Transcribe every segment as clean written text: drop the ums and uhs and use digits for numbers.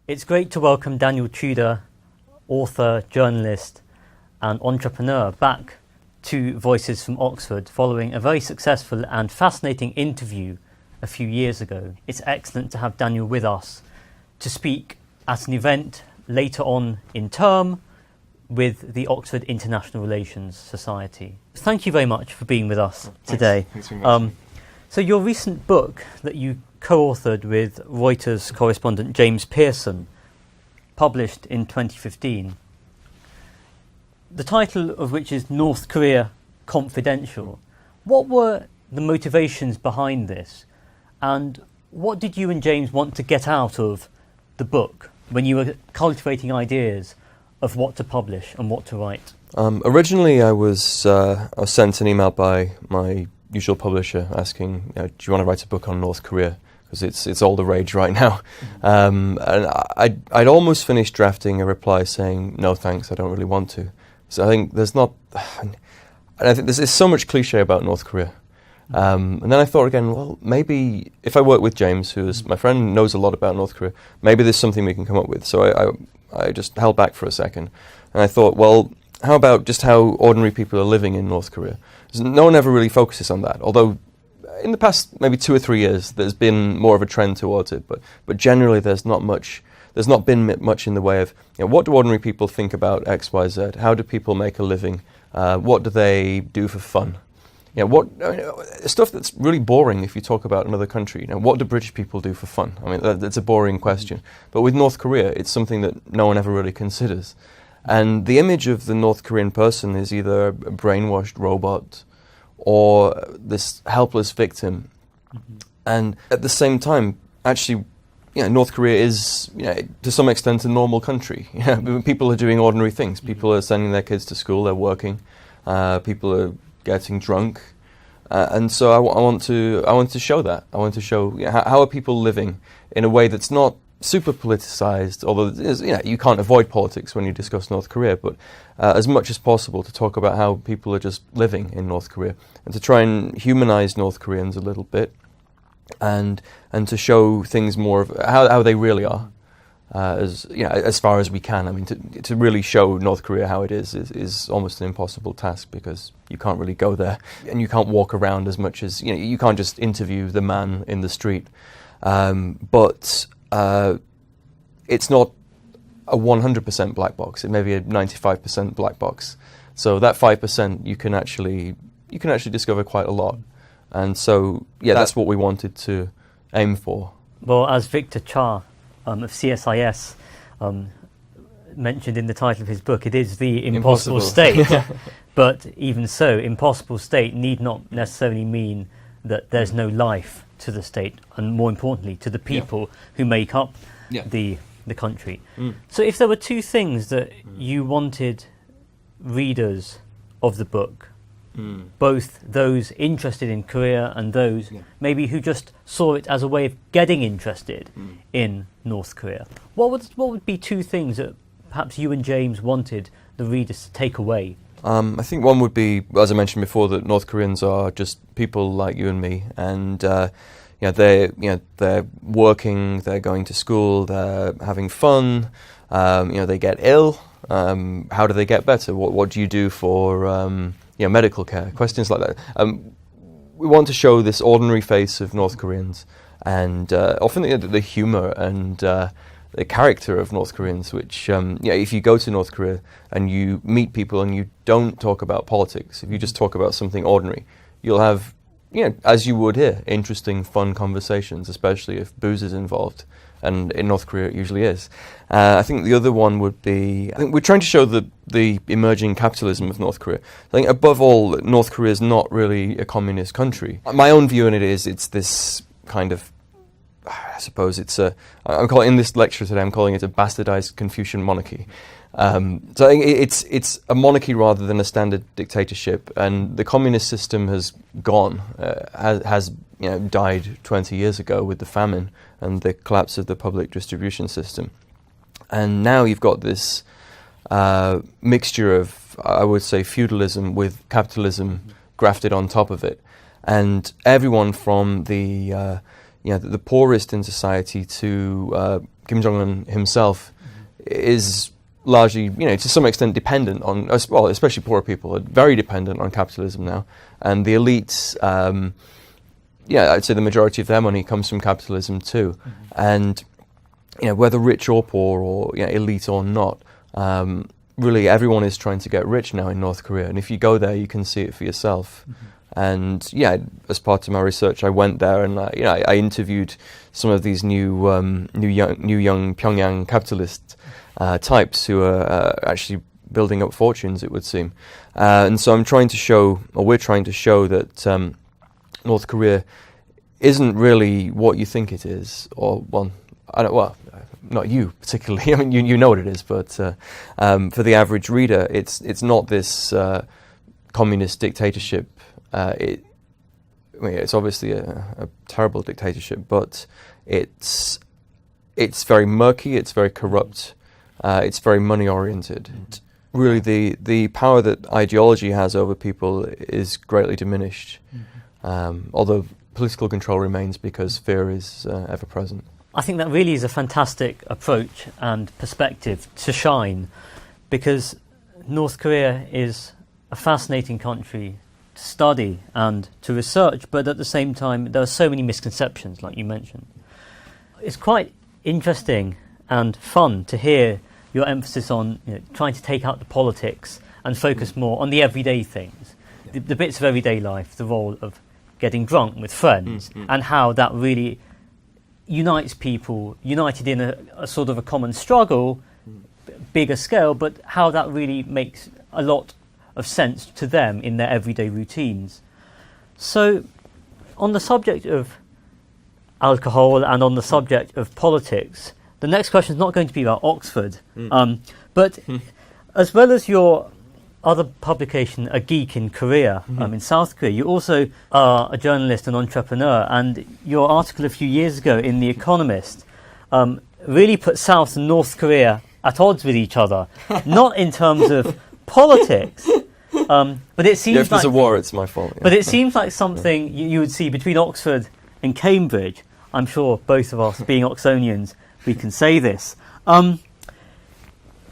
It's great to welcome Daniel Tudor, author, journalist and entrepreneur, back to Voices from Oxford following a very successful and fascinating interview a few years ago. It's excellent to have Daniel with us to speak at an event later on in term with the Oxford International Relations Society. Thank you very much for being with us today. Thanks very much. So your recent book that you co-authored with Reuters correspondent James Pearson, published in 2015, the title of which is North Korea Confidential. What were the motivations behind this, and what did you and James want to get out of the book when you were cultivating ideas of what to publish and what to write? Originally, I was sent an email by my usual publisher asking, do you want to write a book on North Korea? Because it's all the rage right now. And I'd almost finished drafting a reply saying, no thanks, I don't really want to. So I think there's so much cliche about North Korea. And then I thought again, well, maybe if I work with James, who is my friend, knows a lot about North Korea, maybe there's something we can come up with. So I just held back for a second. And I thought, well, how about just how ordinary people are living in North Korea? No one ever really focuses on that, although in the past maybe 2 or 3 years there's been more of a trend towards it. But generally there's not been much in the way of, what do ordinary people think about X, Y, Z? How do people make a living? What do they do for fun? Stuff that's really boring if you talk about another country. What do British people do for fun? I mean, that's a boring question. But with North Korea, it's something that no one ever really considers. And the image of the North Korean person is either a brainwashed robot or this helpless victim. Mm-hmm. And at the same time, actually, North Korea is, to some extent, a normal country. People are doing ordinary things. People are sending their kids to school. They're working. People are getting drunk, and so I want to show that. I want to show how are people living in a way that's not super politicized. Although you can't avoid politics when you discuss North Korea, but as much as possible to talk about how people are just living in North Korea, and to try and humanize North Koreans a little bit, and to show things more of how they really are. As far as we can. I mean, to really show North Korea how it is almost an impossible task, because you can't really go there and you can't walk around as much as you can't just interview the man in the street. But it's not a 100% black box. It may be a 95% black box. So that 5% you can actually discover quite a lot. And so that's what we wanted to aim for. Well, as Victor Cha of CSIS mentioned in the title of his book, it is the impossible state. But even so, impossible state need not necessarily mean that there's no life to the state, and more importantly, to the people who make up the country. So if there were two things that you wanted readers of the book, both those interested in Korea and those maybe who just saw it as a way of getting interested in North Korea, what would be two things that perhaps you and James wanted the readers to take away? I think one would be, as I mentioned before, that North Koreans are just people like you and me, and they're working, they're going to school, they're having fun, they get ill. How do they get better? What do you do for medical care, questions like that. We want to show this ordinary face of North Koreans, and often the humour and the character of North Koreans, which, if you go to North Korea and you meet people and you don't talk about politics, if you just talk about something ordinary, you'll have, as you would here, interesting, fun conversations, especially if booze is involved. And in North Korea it usually is. I think the other one would be, I think we're trying to show the emerging capitalism of North Korea. I think above all, North Korea is not really a communist country. My own view on it is it's this kind of, I suppose in this lecture today, I'm calling it a bastardized Confucian monarchy. So I think it's a monarchy rather than a standard dictatorship, and the communist system has gone, has died 20 years ago with the famine and the collapse of the public distribution system. And now you've got this mixture of, I would say, feudalism with capitalism grafted on top of it. And everyone from the poorest in society to Kim Jong-un himself is largely, to some extent dependent on, well, especially poorer people, are very dependent on capitalism now. And the elites, I'd say the majority of their money comes from capitalism too. And, whether rich or poor or elite or not, really everyone is trying to get rich now in North Korea. And if you go there, you can see it for yourself. And as part of my research, I went there and I interviewed some of these new young Pyongyang capitalist types who are actually building up fortunes, it would seem. And so we're trying to show that North Korea isn't really what you think it is, or not you particularly. I mean, you know what it is, but for the average reader, it's not this communist dictatorship. It's obviously a terrible dictatorship, but it's very murky, it's very corrupt, it's very money-oriented. Really, the power that ideology has over people is greatly diminished, although political control remains because fear is ever present. I think that really is a fantastic approach and perspective to shine, because North Korea is a fascinating country to study and to research, but at the same time there are so many misconceptions, like you mentioned. It's quite interesting and fun to hear your emphasis on trying to take out the politics and focus more on the everyday things, the bits of everyday life, the role of getting drunk with friends, and how that really unites people, united in a sort of a common struggle, bigger scale, but how that really makes a lot of sense to them in their everyday routines. So, on the subject of alcohol and on the subject of politics, the next question is not going to be about Oxford, but as well as your other publication, A Geek in Korea, in South Korea, you also are a journalist and entrepreneur, and your article a few years ago in The Economist really put South and North Korea at odds with each other, not in terms of politics, but it seems if there's a war, it's my fault. Yeah. But it seems like something you would see between Oxford and Cambridge. I'm sure both of us, being Oxonians, we can say this. And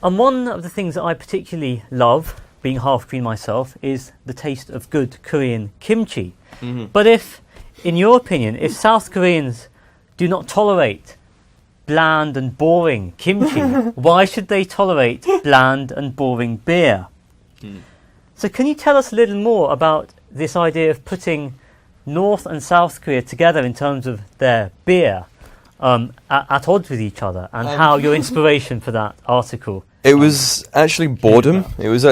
one of the things that I particularly love, being half Korean myself, is the taste of good Korean kimchi. But in your opinion, if South Koreans do not tolerate bland and boring kimchi, why should they tolerate bland and boring beer? So can you tell us a little more about this idea of putting North and South Korea together in terms of their beer at odds with each other, and how your inspiration for that article? It was actually boredom. It was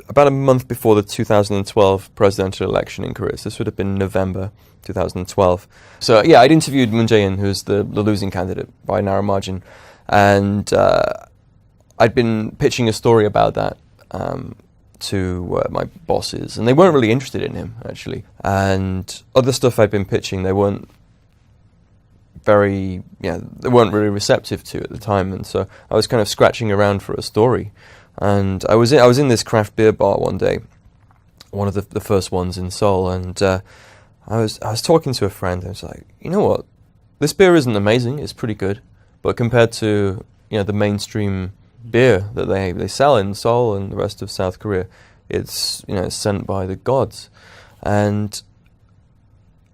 about a month before the 2012 presidential election in Korea. So this would have been November 2012. So I'd interviewed Moon Jae-in, who's the losing candidate by a narrow margin, and I'd been pitching a story about that to my bosses, and they weren't really interested in him, actually. And other stuff I'd been pitching, they weren't really receptive to at the time, and so I was kind of scratching around for a story. And I was in this craft beer bar one day, one of the first ones in Seoul, and I was talking to a friend. I was like, you know what, this beer isn't amazing, it's pretty good, but compared to the mainstream beer that they sell in Seoul and the rest of South Korea, it's sent by the gods. And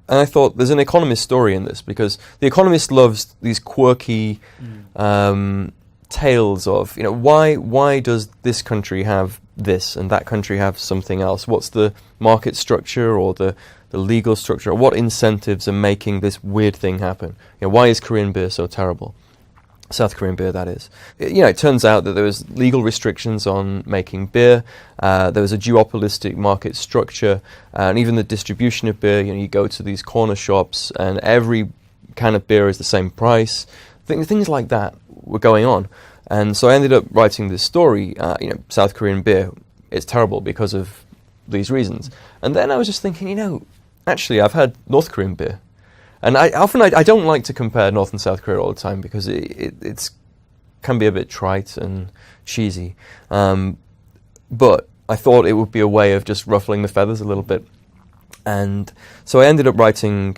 I thought there's an Economist story in this, because the Economist loves these quirky tales of why does this country have this and that country have something else? What's the market structure or the legal structure? Or what incentives are making this weird thing happen? Why is Korean beer so terrible? South Korean beer, that is. It turns out that there was legal restrictions on making beer. There was a duopolistic market structure, and even the distribution of beer. You go to these corner shops, and every can of beer is the same price. Things like that were going on, and so I ended up writing this story. South Korean beer is terrible because of these reasons. And then I was just thinking, actually, I've had North Korean beer. And I don't like to compare North and South Korea all the time, because it can be a bit trite and cheesy. But I thought it would be a way of just ruffling the feathers a little bit. And so I ended up writing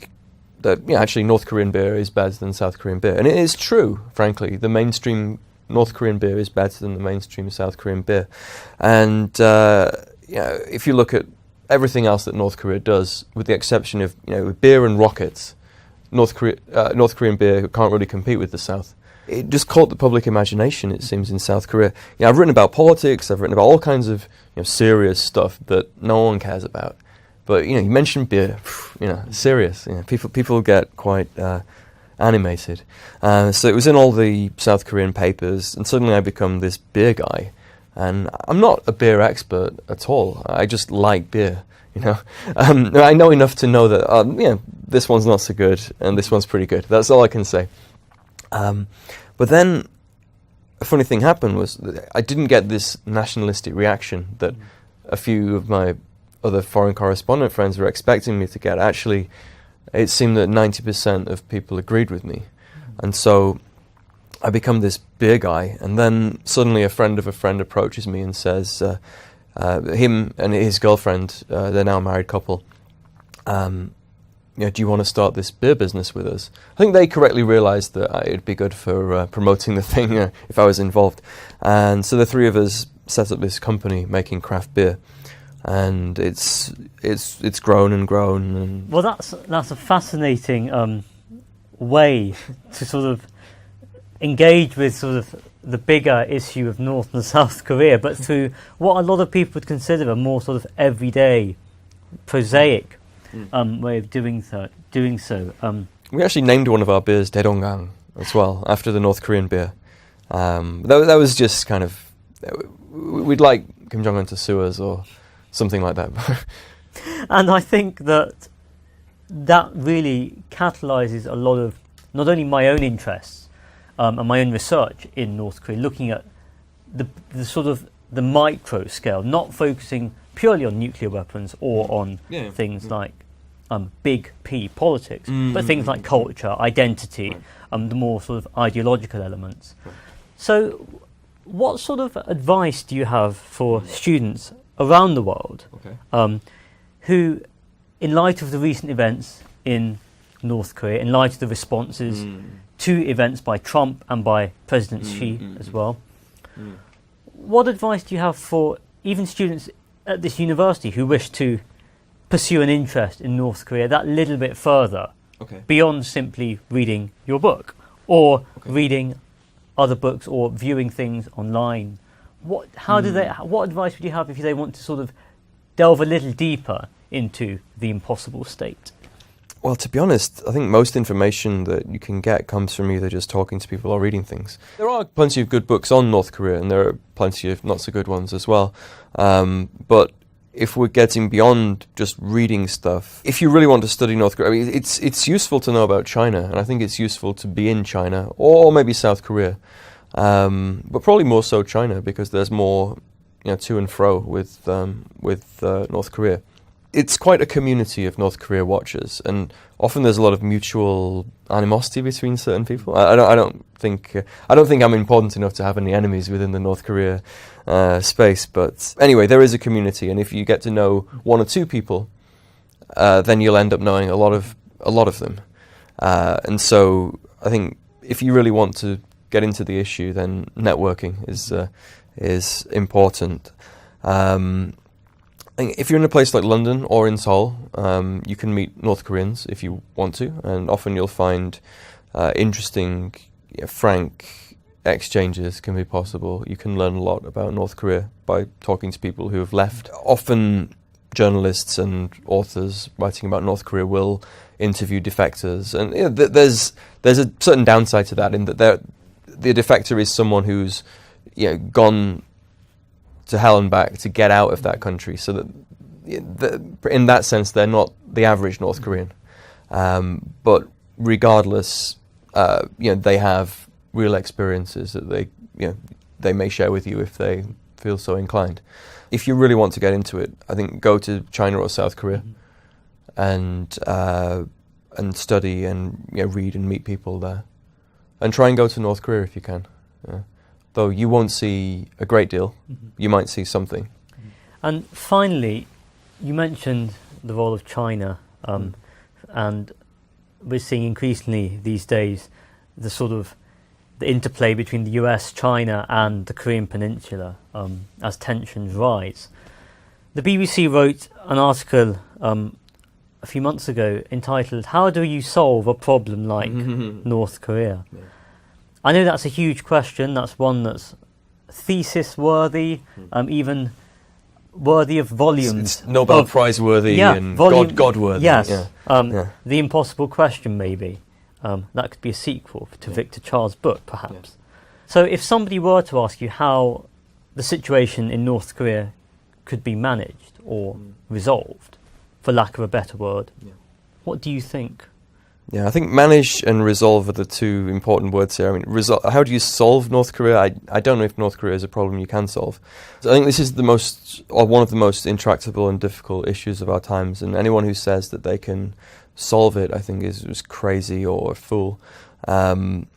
that actually North Korean beer is better than South Korean beer. And it is true, frankly. The mainstream North Korean beer is better than the mainstream South Korean beer. And if you look at everything else that North Korea does, with the exception of beer and rockets, North Korean beer can't really compete with the South. It just caught the public imagination, it seems, in South Korea. I've written about politics, I've written about all kinds of serious stuff that no one cares about. But you mention beer, serious. People get quite animated. So it was in all the South Korean papers, and suddenly I become this beer guy. And I'm not a beer expert at all. I just like beer. I know enough to know that this one's not so good and this one's pretty good. That's all I can say. But then a funny thing happened was that I didn't get this nationalistic reaction that a few of my other foreign correspondent friends were expecting me to get. Actually, it seemed that 90% of people agreed with me. And so I become this beer guy, and then suddenly a friend of a friend approaches me and says, him and his girlfriend, they're now a married couple, do you want to start this beer business with us? I think they correctly realised that it'd be good for promoting the thing if I was involved. And so the three of us set up this company making craft beer. And it's grown and grown. And well, that's a fascinating way to sort of engage with sort of the bigger issue of North and South Korea, but through what a lot of people would consider a more sort of everyday, prosaic way of doing so. We actually named one of our beers Daedonggang as well, after the North Korean beer. That was just kind of, we'd like Kim Jong-un to sue us or something like that. And I think that really catalyses a lot of not only my own interests and my own research in North Korea, looking at the sort of the micro scale, not focusing purely on nuclear weapons or on things like big P politics, but things like culture, identity, the more sort of ideological elements. Right. So what sort of advice do you have for students around the world who, in light of the recent events in North Korea, in light of the responses to events by Trump and by President Xi as well, what advice do you have for even students at this university who wish to pursue an interest in North Korea that little bit further, beyond simply reading your book or reading other books or viewing things online? What advice would you have if they want to sort of delve a little deeper into the impossible state? Well, to be honest, I think most information that you can get comes from either just talking to people or reading things. There are plenty of good books on North Korea, and there are plenty of not so good ones as well. But if we're getting beyond just reading stuff, if you really want to study North Korea, I mean, it's useful to know about China, and I think it's useful to be in China or maybe South Korea. But probably more so China, because there's more to and fro with North Korea. It's quite a community of North Korea watchers, and often there's a lot of mutual animosity between certain people. I don't think I'm important enough to have any enemies within the North Korea space. But anyway, there is a community, and if you get to know one or two people, then you'll end up knowing a lot of them. And so I think if you really want to get into the issue, then networking is important. If you're in a place like London or in Seoul, you can meet North Koreans if you want to, and often you'll find interesting, frank exchanges can be possible. You can learn a lot about North Korea by talking to people who have left. Often journalists and authors writing about North Korea will interview defectors, and there's a certain downside to that, in that the defector is someone who's gone to hell and back to get out of that country, so that in that sense they're not the average North Korean. But regardless, they have real experiences that they may share with you if they feel so inclined. If you really want to get into it, I think go to China or South Korea and study and read and meet people there, and try and go to North Korea if you can. Though you won't see a great deal, you might see something. And finally, you mentioned the role of China, and we're seeing increasingly these days the sort of the interplay between the US, China and the Korean Peninsula as tensions rise. The BBC wrote an article a few months ago entitled "How do you solve a problem like North Korea?" Yeah. I know that's a huge question. That's one that's thesis worthy, even worthy of volumes. It's Nobel Prize worthy and God worthy. Yes. The impossible question, maybe. That could be a sequel to Victor Charles' book, perhaps. Yeah. So if somebody were to ask you how the situation in North Korea could be managed or resolved, for lack of a better word, what do you think? Yeah, I think manage and resolve are the two important words here. I mean, how do you solve North Korea? I don't know if North Korea is a problem you can solve. So I think this is one of the most intractable and difficult issues of our times, and anyone who says that they can solve it, I think, is crazy or a fool. And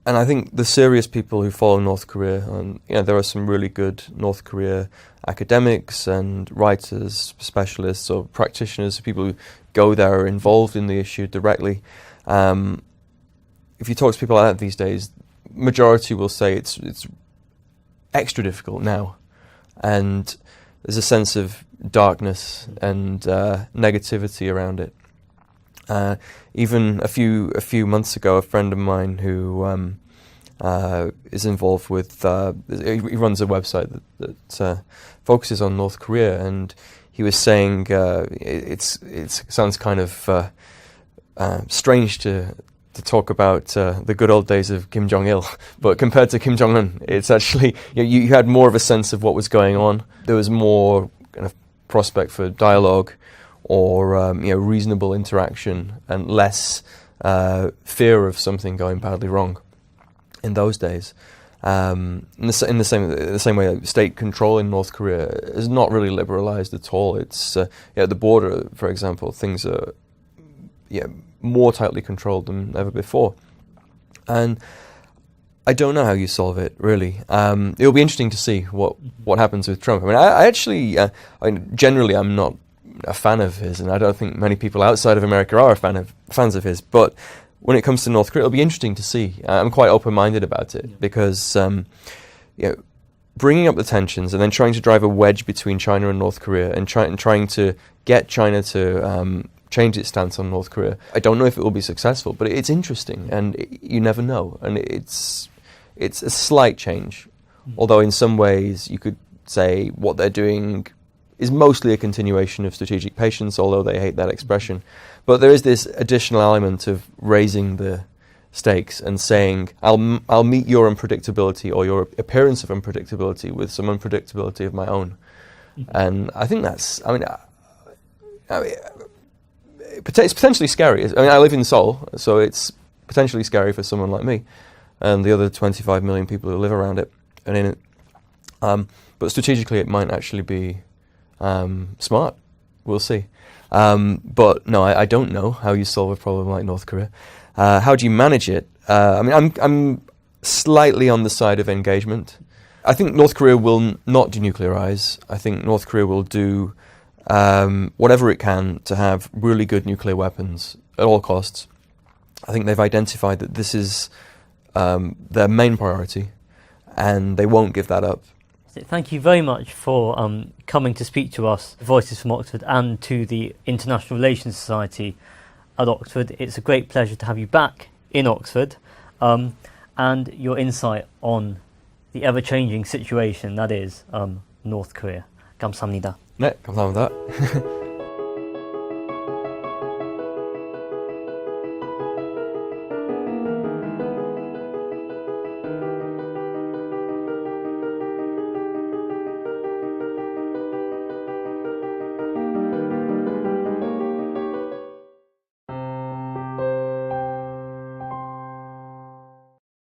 I think the serious people who follow North Korea, and there are some really good North Korea academics and writers, specialists or practitioners, people who go there, are involved in the issue directly. If you talk to people like that these days, majority will say it's extra difficult now, and there's a sense of darkness and negativity around it. Even a few months ago, a friend of mine who is involved with he runs a website that focuses on North Korea, and he was saying it sounds kind of strange to talk about the good old days of Kim Jong-il, but compared to Kim Jong-un, it's actually you had more of a sense of what was going on. There was more kind of prospect for dialogue or reasonable interaction, and less fear of something going badly wrong in those days. In the same way, state control in North Korea is not really liberalized at all. It's at the border, for example, things are more tightly controlled than ever before. And I don't know how you solve it, really. It'll be interesting to see what happens with Trump. I mean, I actually, generally, I'm not a fan of his, and I don't think many people outside of America are fans of his. But when it comes to North Korea, it'll be interesting to see. I'm quite open-minded about it because, bringing up the tensions and then trying to drive a wedge between China and North Korea, and trying to get China to change its stance on North Korea. I don't know if it will be successful, but it's interesting, and you never know. And it's a slight change, although in some ways you could say what they're doing is mostly a continuation of strategic patience, although they hate that expression. But there is this additional element of raising the stakes and saying, I'll meet your unpredictability or your appearance of unpredictability with some unpredictability of my own. And I think that's, it's potentially scary. I live in Seoul, so it's potentially scary for someone like me and the other 25 million people who live around it and in it. But strategically, it might actually be smart. We'll see. But no, I don't know how you solve a problem like North Korea. How do you manage it? I'm slightly on the side of engagement. I think North Korea will not denuclearize. I think North Korea will do whatever it can to have really good nuclear weapons at all costs. I think they've identified that this is their main priority, and they won't give that up. Thank you very much for coming to speak to us, Voices from Oxford, and to the International Relations Society at Oxford. It's a great pleasure to have you back in Oxford, and your insight on the ever-changing situation that is North Korea. 감사합니다. 네, 감사합니다.